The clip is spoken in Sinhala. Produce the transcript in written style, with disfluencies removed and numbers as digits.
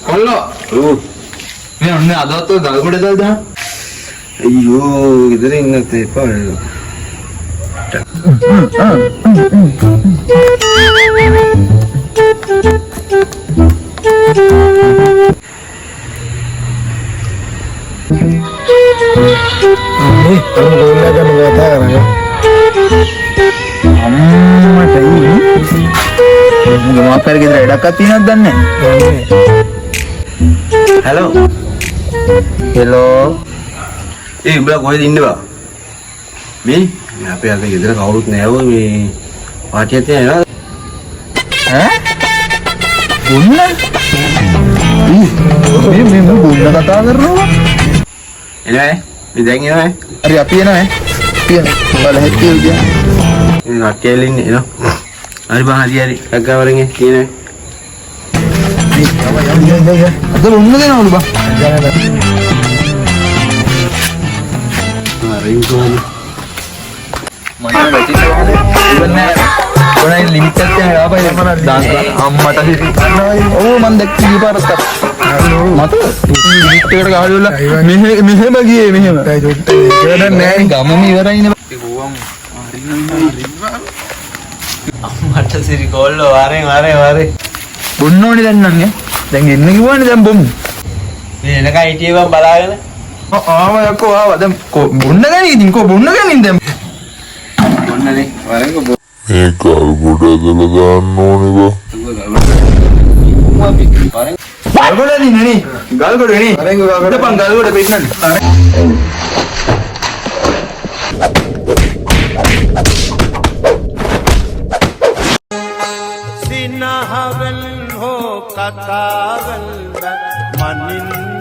කොල්ලෝ මේ ඔන්න අදවත් ගල්ගොඩ දාලා අයියෝ ගෙදර ඉන්නත් එපා මාපර ගෙදර එඩක්ක් තියෙනවද දන්නේ හලෝ හෙලෝ උඹලා කොහෙද ඉන්නවා මේ අපේ අද ගෙදර කවුරුත් නැව මේ පාටියක් තියෙනවා ඈ බොන්න මේ බොන්න කතා කරනවා එනවද මේ දැන් එනවද හරි අපි එනවා බල හැටි උදියා මේ අක්කේල ඉන්නේ එනවා හරි බා හරි අග්ගවරෙන් තියෙනවා අද බොන්න දෙනවලු බා රින් කොහොමද මම වැටිලා ඉවන්නේ කොනයි ලිමිට් එකක් තියෙනවා ආපහු දාන්න අම්මට ඔව් මම දැක්ක ඊපාරක් මත ලිමිට් එකට ගහලා මෙහෙම ගියේ මෙහෙම ඒක නෑ ගමම ඉවරයිනේ අම්මට සිරි කොල්ලෝ වාරේ බොන්න ඕනේ දැන් නම් දැන් එන්න කිව්වනේ දැන් බොමු මේ එනකන් හිටියේ බං බලාගෙන ආව යකෝ ආව දැන් බොන්න ගන්නේ ඉතින් බොන්න ගන්නේ දැන් මොන්නනේ වරෙන් කො මේ කල්ගොඩ ඇදලා දාන්න ඕනේ බා. ගල්ගොඩ නේ ගල්ගොඩ නේ වරෙන් ගල්ගොඩ පන් ගල්ගොඩ පෙන්නන්න සිනහවල් හෝ කතාවල් මනින්